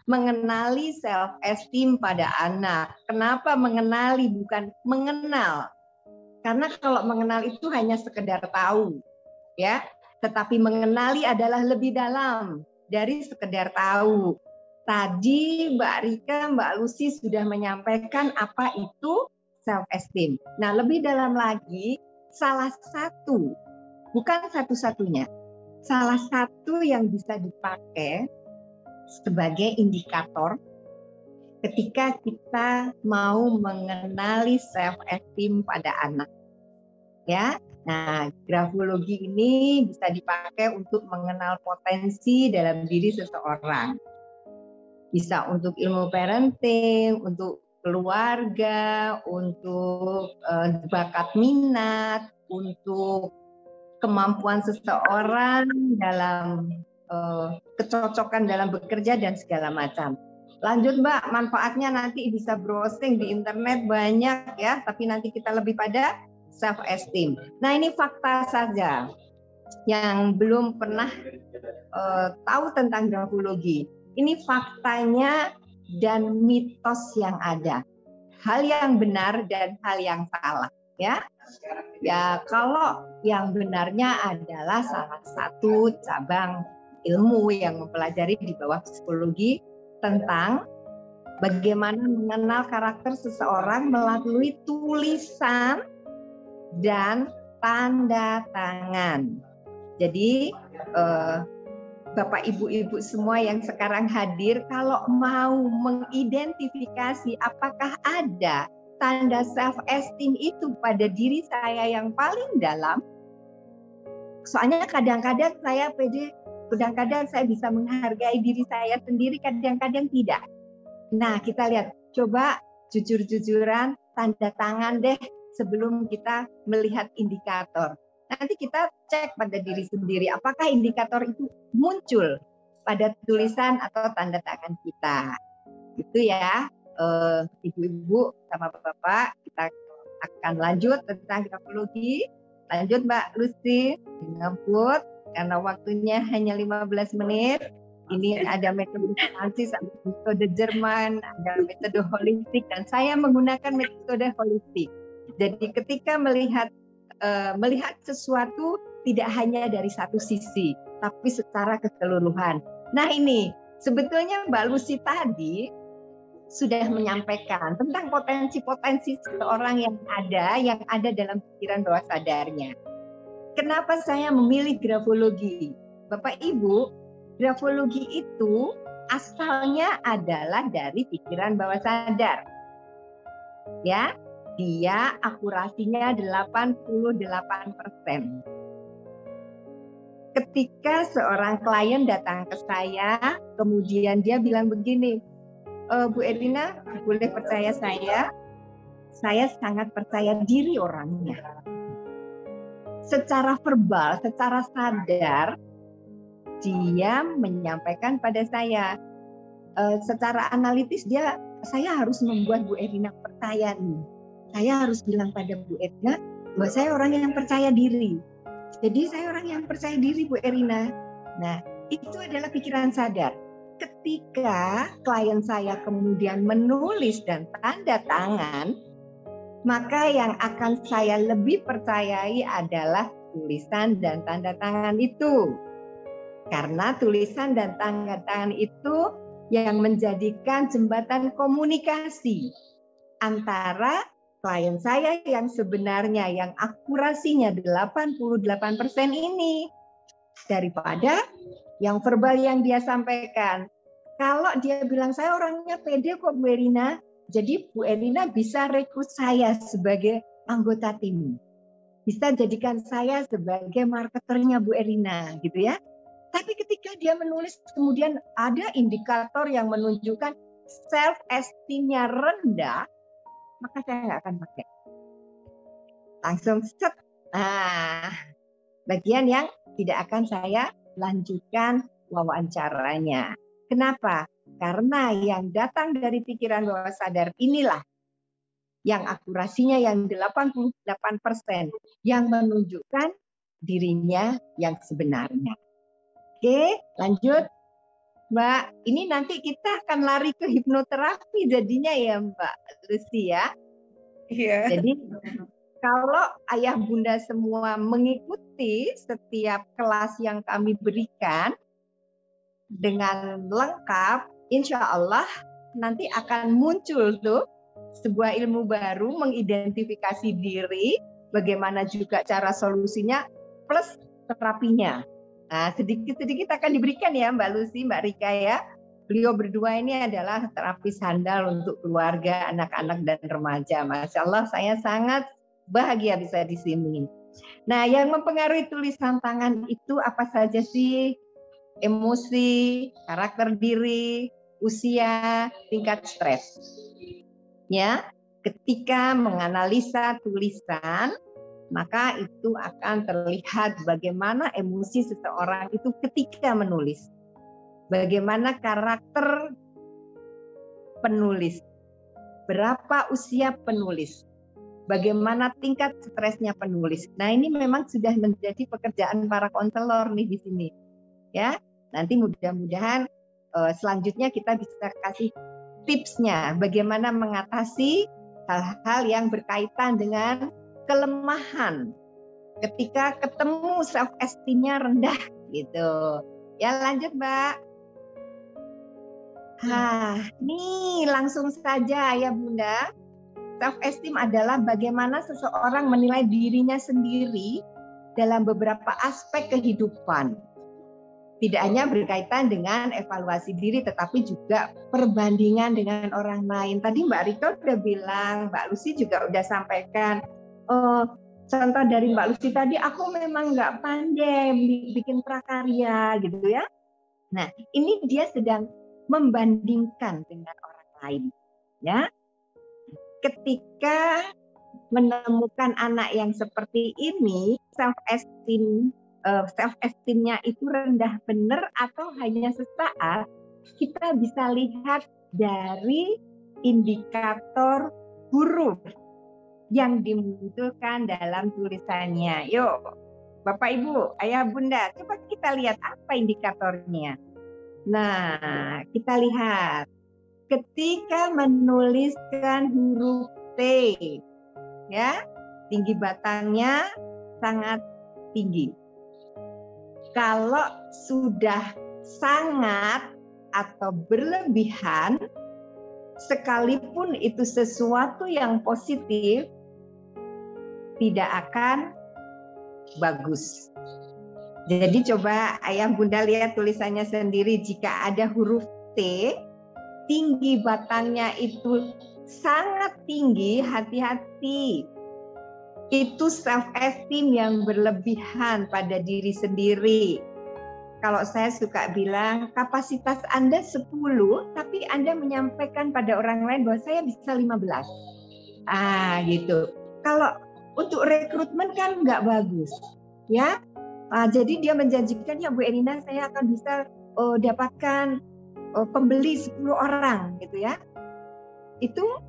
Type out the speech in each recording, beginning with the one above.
mengenali self esteem pada anak. Kenapa mengenali bukan mengenal? Karena kalau mengenal itu hanya sekedar tahu, ya. Tetapi mengenali adalah lebih dalam dari sekedar tahu. Tadi Mbak Rika, Mbak Lucy sudah menyampaikan apa itu self esteem. Nah, lebih dalam lagi, salah satu, bukan satu-satunya, salah satu yang bisa dipakai sebagai indikator ketika kita mau mengenali self esteem pada anak. Ya. Nah, grafologi ini bisa dipakai untuk mengenal potensi dalam diri seseorang. Bisa untuk ilmu parenting, untuk keluarga, untuk bakat minat, untuk kemampuan seseorang dalam kecocokan dalam bekerja dan segala macam. Lanjut Mbak, manfaatnya nanti bisa browsing di internet banyak ya, tapi nanti kita lebih pada self esteem. Nah, ini fakta saja yang belum pernah tahu tentang grafologi. Ini faktanya dan mitos yang ada. Hal yang benar dan hal yang salah, ya. Ya, kalau yang benarnya adalah salah satu cabang ilmu yang mempelajari di bawah psikologi tentang bagaimana mengenal karakter seseorang melalui tulisan dan tanda tangan. Jadi Bapak Ibu-Ibu semua yang sekarang hadir, kalau mau mengidentifikasi apakah ada tanda self esteem itu pada diri saya yang paling dalam, soalnya kadang-kadang saya pede, kadang-kadang saya bisa menghargai diri saya sendiri, kadang-kadang tidak. Nah, kita lihat, coba jujur-jujuran tanda tangan deh sebelum kita melihat indikator. Nanti kita cek pada diri sendiri, apakah indikator itu muncul pada tulisan atau tanda tangan kita. Itu ya, Ibu-ibu sama Bapak, kita akan lanjut tentang grafologi. Lanjut Mbak Lucy, ngebut karena waktunya hanya 15 menit. Ini ada metode Francis, ada metode Jerman, ada metode holistik, dan saya menggunakan metode holistik. Jadi ketika melihat sesuatu tidak hanya dari satu sisi, tapi secara keseluruhan. Nah ini, sebetulnya Mbak Lucy tadi sudah menyampaikan tentang potensi-potensi seseorang yang ada dalam pikiran bawah sadarnya. Kenapa saya memilih grafologi? Bapak Ibu, grafologi itu asalnya adalah dari pikiran bawah sadar. Ya, dia akurasinya 88%. Ketika seorang klien datang ke saya, kemudian dia bilang begini, Bu Erina, boleh percaya saya sangat percaya diri orangnya. Secara verbal, secara sadar, dia menyampaikan pada saya, secara analitis saya harus membuat Bu Erina percaya nih. Saya harus bilang pada Bu Erina bahwa saya orang yang percaya diri. Jadi saya orang yang percaya diri Bu Erina. Nah, itu adalah pikiran sadar. Ketika klien saya kemudian menulis dan tanda tangan, maka yang akan saya lebih percayai adalah tulisan dan tanda tangan itu. Karena tulisan dan tanda tangan itu yang menjadikan jembatan komunikasi antara klien saya yang sebenarnya yang akurasinya 88% ini daripada yang verbal yang dia sampaikan. Kalau dia bilang saya orangnya pede kok Bu Erina, jadi Bu Erina bisa rekrut saya sebagai anggota tim. Bisa jadikan saya sebagai marketernya Bu Erina gitu ya. Tapi ketika dia menulis kemudian ada indikator yang menunjukkan self esteem-nya rendah, maka saya nggak akan pakai. Langsung set. Nah, bagian yang tidak akan saya lanjutkan wawancaranya. Kenapa? Karena yang datang dari pikiran bawah sadar inilah yang akurasinya yang 88% yang menunjukkan dirinya yang sebenarnya. Oke, lanjut. Mbak, ini nanti kita akan lari ke hipnoterapi jadinya ya Mbak Lucy ya. Iya. Jadi kalau ayah bunda semua mengikuti setiap kelas yang kami berikan dengan lengkap, insya Allah nanti akan muncul tuh sebuah ilmu baru mengidentifikasi diri, bagaimana juga cara solusinya plus terapinya. Nah, sedikit-sedikit akan diberikan ya Mbak Lucy, Mbak Rika ya. Beliau berdua ini adalah terapis handal untuk keluarga, anak-anak dan remaja. Masya Allah, saya sangat bahagia bisa di sini. Nah, yang mempengaruhi tulisan tangan itu apa saja sih? Emosi, karakter diri, usia, tingkat stres. Ya, ketika menganalisa tulisan, maka itu akan terlihat bagaimana emosi seseorang itu ketika menulis. Bagaimana karakter penulis. Berapa usia penulis. Bagaimana tingkat stresnya penulis. Nah, ini memang sudah menjadi pekerjaan para konselor nih di sini. Ya, nanti mudah-mudahan selanjutnya kita bisa kasih tipsnya bagaimana mengatasi hal-hal yang berkaitan dengan kelemahan ketika ketemu self esteem-nya rendah gitu. Ya, lanjut Mbak. Nih langsung saja ya Bunda. Self esteem adalah bagaimana seseorang menilai dirinya sendiri dalam beberapa aspek kehidupan. Tidak hanya berkaitan dengan evaluasi diri, tetapi juga perbandingan dengan orang lain. Tadi Mbak Rika udah bilang, Mbak Lucy juga udah sampaikan, contoh dari Mbak Lucy tadi, aku memang nggak pandai bikin prakarya gitu ya. Nah, ini dia sedang membandingkan dengan orang lain. Ya, ketika menemukan anak yang seperti ini, self esteem-nya itu rendah benar atau hanya sesaat, kita bisa lihat dari indikator huruf yang dimunculkan dalam tulisannya. Yuk, Bapak Ibu, Ayah Bunda, coba kita lihat apa indikatornya. Nah, kita lihat ketika menuliskan huruf T, ya, tinggi batangnya sangat tinggi. Kalau sudah sangat atau berlebihan, sekalipun itu sesuatu yang positif, tidak akan bagus. Jadi coba Ayah Bunda lihat tulisannya sendiri, jika ada huruf T, tinggi batangnya itu sangat tinggi, hati-hati. Itu self esteem yang berlebihan pada diri sendiri. Kalau saya suka bilang, kapasitas Anda 10, tapi Anda menyampaikan pada orang lain bahwa saya bisa 15. Gitu. Kalau untuk rekrutmen kan nggak bagus. Ya, jadi dia menjanjikan, ya Bu Erina, saya akan bisa dapatkan pembeli 10 orang gitu ya. Itu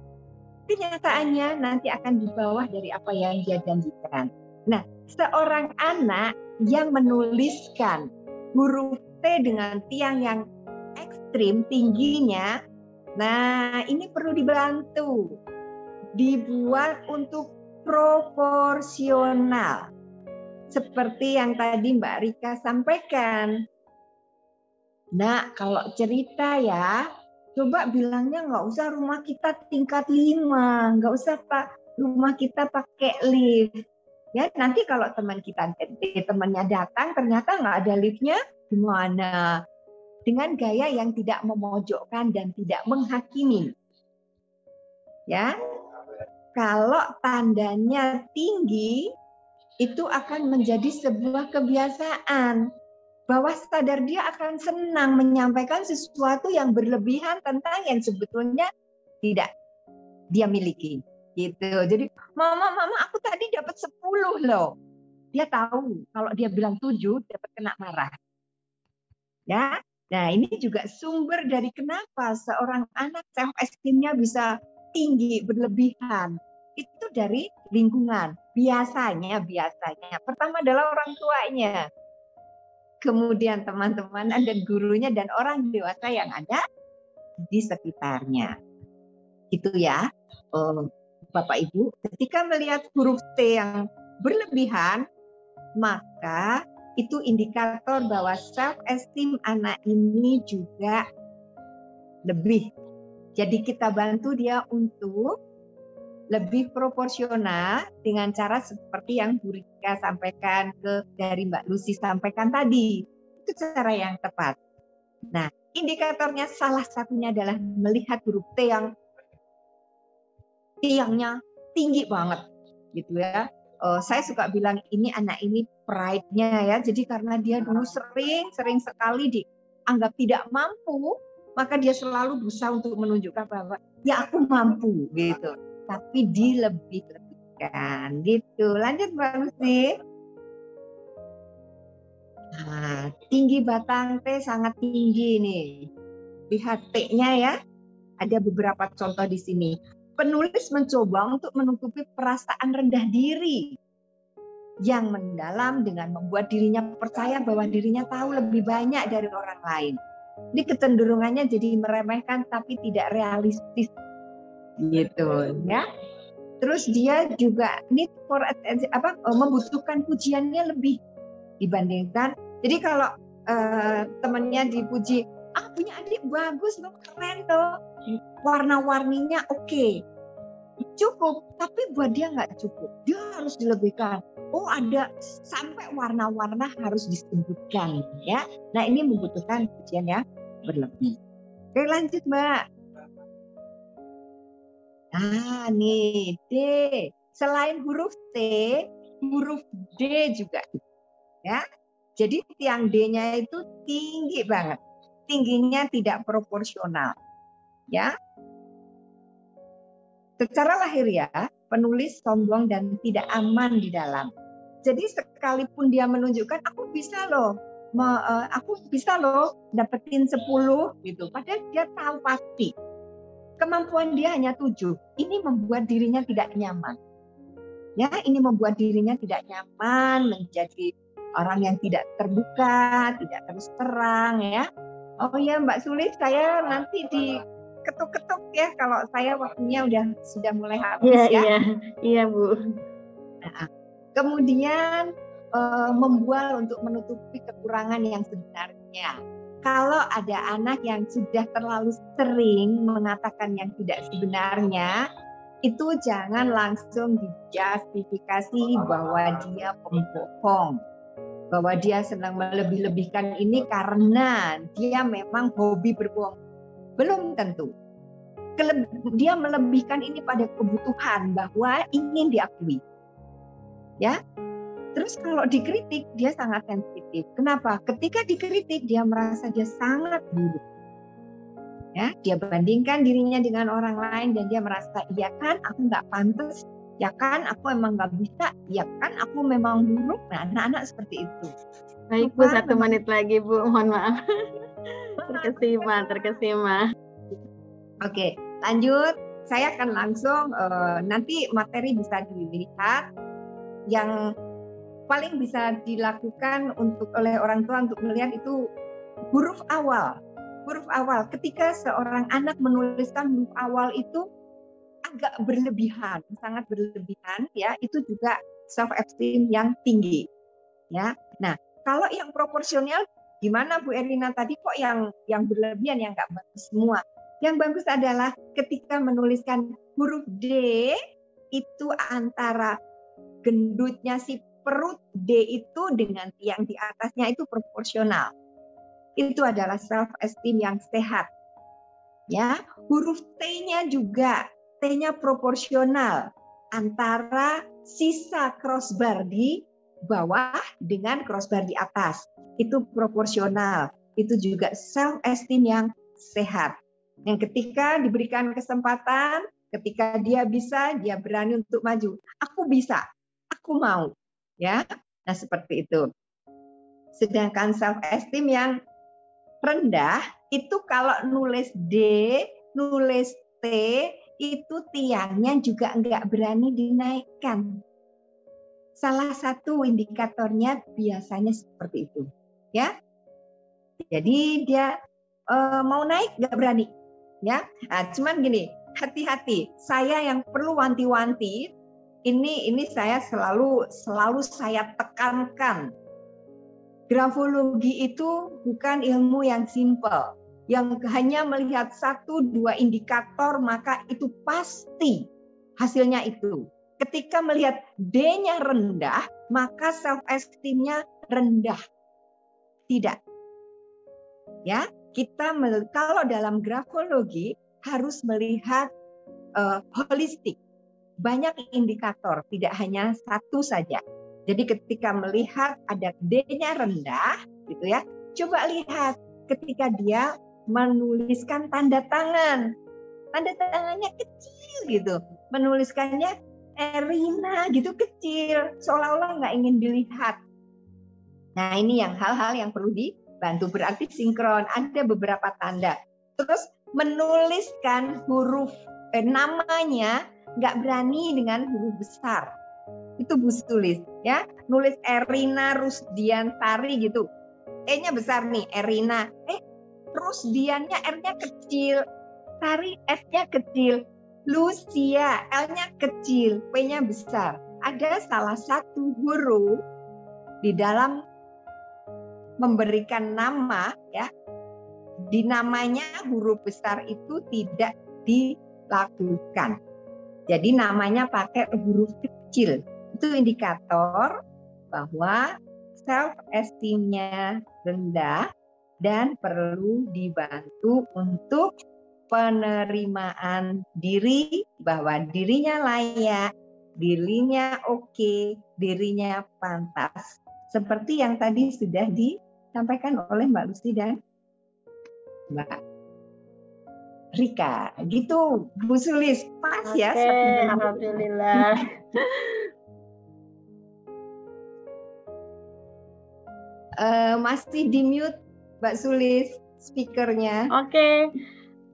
kenyataannya nanti akan di bawah dari apa yang dia janjikan. Nah, seorang anak yang menuliskan huruf T dengan tiang yang ekstrim tingginya, nah ini perlu dibantu. Dibuat untuk proporsional. Seperti yang tadi Mbak Rika sampaikan. Nah, kalau cerita ya, coba bilangnya nggak usah rumah kita tingkat 5, nggak usah rumah kita pakai lift. Ya, nanti kalau temannya datang ternyata nggak ada liftnya, gimana? Dengan gaya yang tidak memojokkan dan tidak menghakimi. Ya, kalau tandanya tinggi, itu akan menjadi sebuah kebiasaan. Bahwa sadar dia akan senang menyampaikan sesuatu yang berlebihan tentang yang sebetulnya tidak dia miliki. Gitu. Jadi, mama aku tadi dapat 10 loh. Dia tahu kalau dia bilang 7 dapat kena marah. Ya. Nah, ini juga sumber dari kenapa seorang anak self esteem-nya bisa tinggi berlebihan. Itu dari lingkungan. Biasanya pertama adalah orang tuanya. kemudian teman-teman dan gurunya dan orang dewasa yang ada di sekitarnya. Gitu ya, Bapak Ibu. Ketika melihat huruf T yang berlebihan, maka itu indikator bahwa self esteem anak ini juga lebih. Jadi kita bantu dia untuk lebih proporsional dengan cara seperti yang Bu Rika sampaikan, dari Mbak Lucy sampaikan tadi. Itu cara yang tepat. Nah, indikatornya salah satunya adalah melihat huruf T yang tiangnya tinggi banget, gitu ya. Saya suka bilang ini anak ini pride-nya ya. Jadi karena dia dulu sering sekali dianggap tidak mampu, maka dia selalu berusaha untuk menunjukkan bahwa ya aku mampu gitu. Tapi dilebih-lebihkan gitu. Lanjut Mbak Lucy. Nah, tinggi batang T sangat tinggi nih. Lihat T-nya ya. Ada beberapa contoh di sini. Penulis mencoba untuk menutupi perasaan rendah diri yang mendalam dengan membuat dirinya percaya bahwa dirinya tahu lebih banyak dari orang lain. Ini kecenderungannya jadi meremehkan tapi tidak realistis gitu ya. Terus dia juga need for attention, membutuhkan pujiannya lebih dibandingkan. Jadi kalau temannya dipuji, punya adik bagus loh, keren tuh, warna-warninya oke. Cukup, tapi buat dia nggak cukup. Dia harus dilebihkan. Oh, ada sampai warna-warna harus disebutkan ya. Nah, ini membutuhkan pujian yang berlebih. Oke, lanjut Mbak. Nah, nih D. Selain huruf T, huruf D juga ya. Jadi tiang D-nya itu tinggi banget. Tingginya tidak proporsional. Ya. Secara lahiriah, penulis sombong dan tidak aman di dalam. Jadi sekalipun dia menunjukkan aku bisa loh dapetin 10 gitu. Padahal dia tahu pasti kemampuan dia hanya 7. Ini membuat dirinya tidak nyaman. Ya, ini membuat dirinya tidak nyaman, menjadi orang yang tidak terbuka, tidak terus terang ya. Oh ya Mbak Sulis, saya nanti diketuk-ketuk ya kalau saya waktunya sudah mulai habis ya. Iya Bu. Nah, kemudian membual untuk menutupi kekurangan yang sebenarnya. Kalau ada anak yang sudah terlalu sering mengatakan yang tidak sebenarnya, itu jangan langsung dijustifikasi bahwa dia pembohong, bahwa dia sedang melebih-lebihkan ini karena dia memang hobi berbohong. Belum tentu. Dia melebihkan ini pada kebutuhan bahwa ingin diakui. Ya. Terus kalau dikritik dia sangat sensitif. Kenapa? Ketika dikritik dia merasa dia sangat buruk. Ya, dia bandingkan dirinya dengan orang lain dan dia merasa iya kan aku nggak pantas, ya kan aku emang nggak bisa, ya kan aku memang buruk. Nah, anak-anak seperti itu. Baik Bu, 1 menit lagi Bu, mohon maaf. Terkesima. Oke, lanjut. Saya akan langsung nanti materi bisa dilihat yang paling bisa dilakukan oleh orang tua untuk melihat itu huruf awal. Huruf awal. Ketika seorang anak menuliskan huruf awal itu agak berlebihan, sangat berlebihan, ya itu juga self esteem yang tinggi. Ya. Nah, kalau yang proporsional gimana Bu Erina tadi kok yang berlebihan yang nggak bagus semua. Yang bagus adalah ketika menuliskan huruf D itu antara gendutnya si perut D itu dengan tiang di atasnya itu proporsional. Itu adalah self esteem yang sehat. Ya, huruf T-nya juga, T-nya proporsional antara sisa crossbar di bawah dengan crossbar di atas. Itu proporsional. Itu juga self esteem yang sehat. Yang ketika diberikan kesempatan, ketika dia bisa, dia berani untuk maju. Aku bisa, aku mau. Ya, nah seperti itu. Sedangkan self esteem yang rendah itu kalau nulis D, nulis T itu tiangnya juga enggak berani dinaikkan. Salah satu indikatornya biasanya seperti itu. ya. Jadi dia mau naik nggak berani, ya. Nah, cuman gini, hati-hati. Saya yang perlu wanti-wanti. Ini saya selalu saya tekankan. Grafologi itu bukan ilmu yang simpel, yang hanya melihat 1-2 indikator maka itu pasti hasilnya itu. Ketika melihat D-nya rendah, maka self esteem-nya rendah. Tidak. Ya, kita kalau dalam grafologi harus melihat holistik. Banyak indikator, tidak hanya satu saja. Jadi ketika melihat ada D-nya rendah, gitu ya, coba lihat ketika dia menuliskan tanda tangan tangannya kecil gitu, menuliskannya Erina gitu kecil, seolah-olah nggak ingin dilihat. Nah ini hal-hal yang perlu dibantu, berarti sinkron, ada beberapa tanda. Terus menuliskan huruf namanya nggak berani dengan huruf besar. Itu Bu tulis ya, nulis Erina Rusdiantari gitu, E-nya besar nih Erina, Rusdiannya R-nya kecil, Tari S-nya kecil, Lucia L-nya kecil, P-nya besar. Ada salah satu huruf di dalam memberikan nama ya, di namanya huruf besar itu tidak dilakukan. Jadi namanya pakai huruf kecil. Itu indikator bahwa self esteem-nya rendah dan perlu dibantu untuk penerimaan diri bahwa dirinya layak, dirinya oke, dirinya pantas. Seperti yang tadi sudah disampaikan oleh Mbak Lucy dan Mbak Rika. Gitu Bu Sulis, pas ya. Alhamdulillah. Masih di mute Mbak Sulis speakernya. Oke.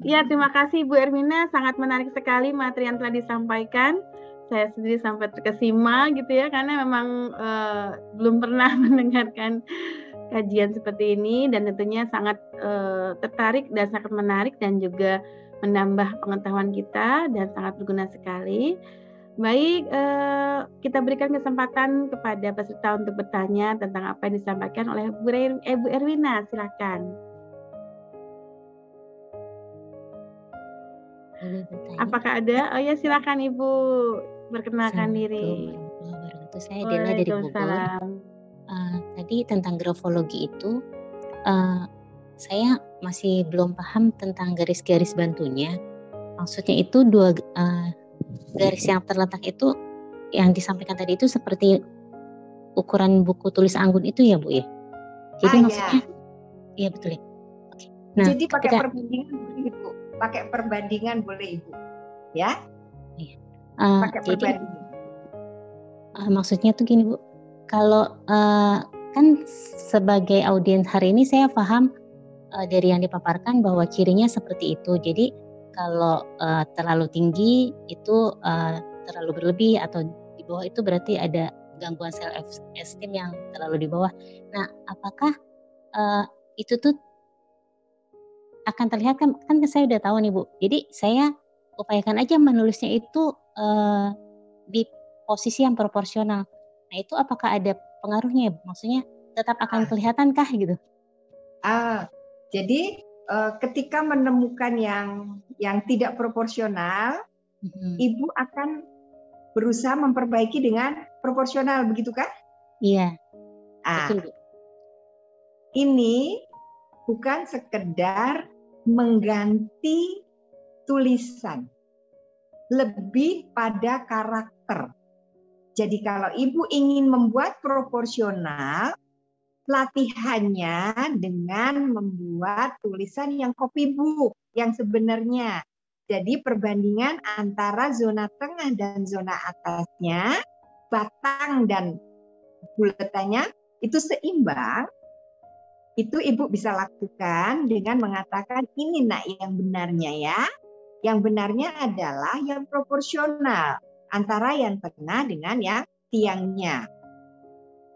Ya, terima kasih Bu Ermina, sangat menarik sekali materi yang telah disampaikan. Saya sendiri sampai terkesima gitu ya, karena memang belum pernah mendengarkan kajian seperti ini dan tentunya sangat tertarik dan sangat menarik dan juga menambah pengetahuan kita dan sangat berguna sekali. Baik, kita berikan kesempatan kepada peserta untuk bertanya tentang apa yang disampaikan oleh Bu Erwina. Silakan. Apakah ada? Oh ya, silakan Ibu, perkenalkan diri. Saya Dela dari Bogor. Tadi tentang grafologi itu, saya masih belum paham tentang garis-garis bantunya. Maksudnya itu garis yang terletak itu yang disampaikan tadi itu seperti ukuran buku tulis anggun itu ya Bu ya? Jadi maksudnya, iya betul ya. Oke. Nah, jadi pakai perbandingan boleh Ibu, pakai perbandingan boleh Ibu, ya? Iya. Pakai perbandingan. Maksudnya tuh gini Bu, kalau kan sebagai audiens hari ini saya paham dari yang dipaparkan bahwa cirinya seperti itu. Jadi kalau terlalu tinggi itu terlalu berlebih, atau di bawah itu berarti ada gangguan self esteem yang terlalu di bawah. Nah, apakah itu tuh akan terlihat kan saya udah tahu nih Bu. Jadi saya upayakan aja menulisnya itu di posisi yang proporsional. Nah, itu apakah ada pengaruhnya? Maksudnya tetap akan kelihatan kah gitu? Jadi ketika menemukan yang tidak proporsional, Ibu akan berusaha memperbaiki dengan proporsional, begitu kan? Iya. Betul, Bu. Ini bukan sekedar mengganti tulisan, lebih pada karakter. Jadi kalau Ibu ingin membuat proporsional, latihannya dengan membuat tulisan yang copybook yang sebenarnya. Jadi perbandingan antara zona tengah dan zona atasnya, batang dan buletannya itu seimbang. Itu Ibu bisa lakukan dengan mengatakan ini nak yang benarnya ya. Yang benarnya adalah yang proporsional antara yang tengah dengan yang tiangnya.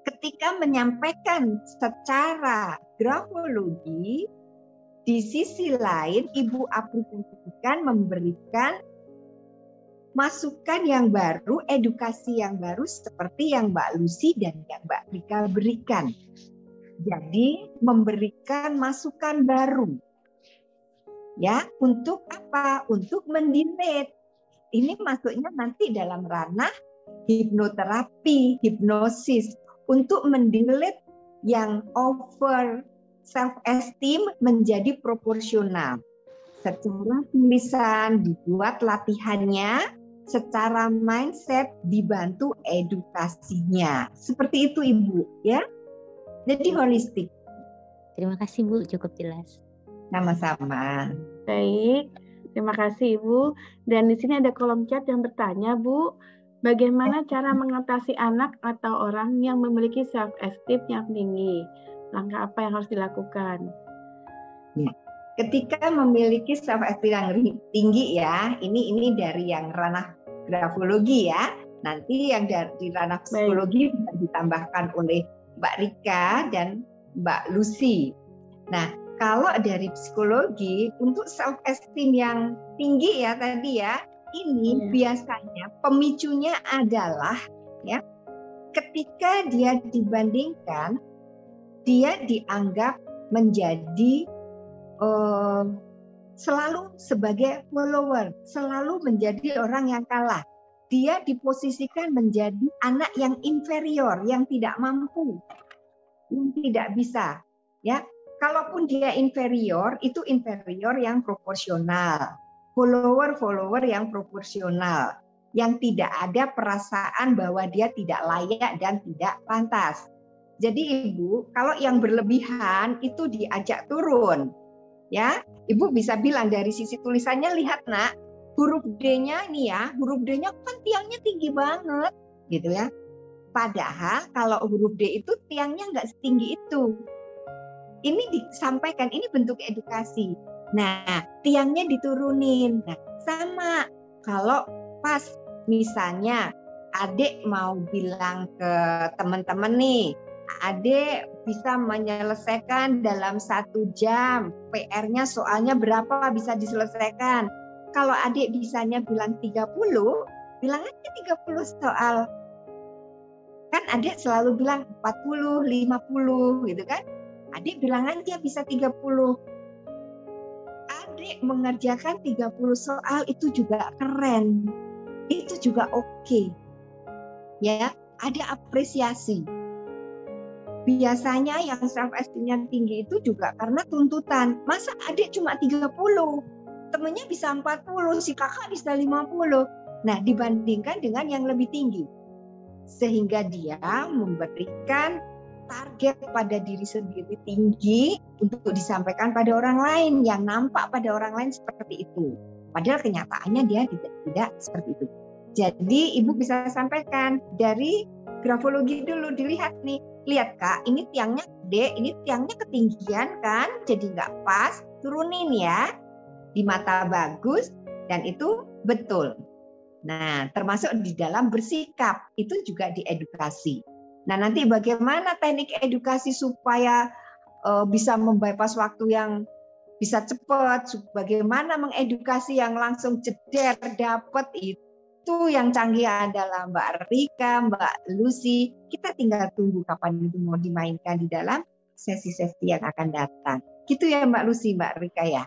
Ketika menyampaikan secara grafologi di sisi lain Ibu aplikasikan memberikan masukan yang baru, edukasi yang baru seperti yang Mbak Lucy dan yang Mbak Rika berikan. Jadi memberikan masukan baru. Ya, untuk apa? Untuk mendelete. Ini masuknya nanti dalam ranah hipnoterapi, hipnosis untuk mendelete yang over self esteem menjadi proporsional. Secara tulisan dibuat latihannya, secara mindset dibantu edukasinya. Seperti itu Ibu, ya. Jadi holistik. Terima kasih Bu, cukup jelas. Sama-sama. Baik, terima kasih Ibu. Dan di sini ada kolom chat yang bertanya, Bu, bagaimana cara mengatasi anak atau orang yang memiliki self esteem yang tinggi? Langkah apa yang harus dilakukan? Ya. Ketika memiliki self esteem yang tinggi ya, ini dari yang ranah grafologi ya. Nanti yang dari ranah psikologi bisa ditambahkan oleh Mbak Rika dan Mbak Lucy. Nah, kalau dari psikologi untuk self esteem yang tinggi ya tadi ya, ini biasanya pemicunya adalah ya ketika dia dibandingkan, dia dianggap menjadi selalu sebagai follower, selalu menjadi orang yang kalah. Dia diposisikan menjadi anak yang inferior, yang tidak mampu, yang tidak bisa. Ya, kalaupun dia inferior, itu inferior yang proporsional, follower yang proporsional, yang tidak ada perasaan bahwa dia tidak layak dan tidak pantas. Jadi Ibu, kalau yang berlebihan itu diajak turun. Ya, Ibu bisa bilang dari sisi tulisannya, lihat Nak, huruf D-nya nih ya, huruf D-nya kan tiangnya tinggi banget, gitu ya. Padahal kalau huruf D itu tiangnya nggak setinggi itu. Ini disampaikan, ini bentuk edukasi. Nah, tiangnya diturunin. Nah, sama kalau pas misalnya adik mau bilang ke teman-teman nih, adik bisa menyelesaikan dalam 1 jam. PR-nya soalnya berapa bisa diselesaikan. Kalau adik bisanya bilang 30, bilang aja 30 soal. Kan adik selalu bilang 40, 50 gitu kan. Adik bilang aja bisa 30. Adik mengerjakan 30 soal itu juga keren. Itu juga oke. Ya, ada apresiasi. Biasanya yang self esteem-nya tinggi itu juga karena tuntutan. Masa adik cuma 30, temennya bisa 40, si kakak bisa 50. Nah, dibandingkan dengan yang lebih tinggi. Sehingga dia memberikan target pada diri sendiri tinggi untuk disampaikan pada orang lain, yang nampak pada orang lain seperti itu. Padahal kenyataannya dia tidak seperti itu. Jadi Ibu bisa sampaikan dari grafologi dulu, dilihat nih. Lihat Kak, ini tiangnya gede, ini tiangnya ketinggian kan, jadi nggak pas, turunin ya. Di mata bagus, dan itu betul. Nah, termasuk di dalam bersikap, itu juga diedukasi. Nah, nanti bagaimana teknik edukasi supaya bisa membypass waktu yang bisa cepat, bagaimana mengedukasi yang langsung jeder, dapat itu yang canggih adalah Mbak Rika, Mbak Lucy. Kita tinggal tunggu kapan itu mau dimainkan di dalam sesi-sesi yang akan datang. Gitu ya Mbak Lucy, Mbak Rika ya.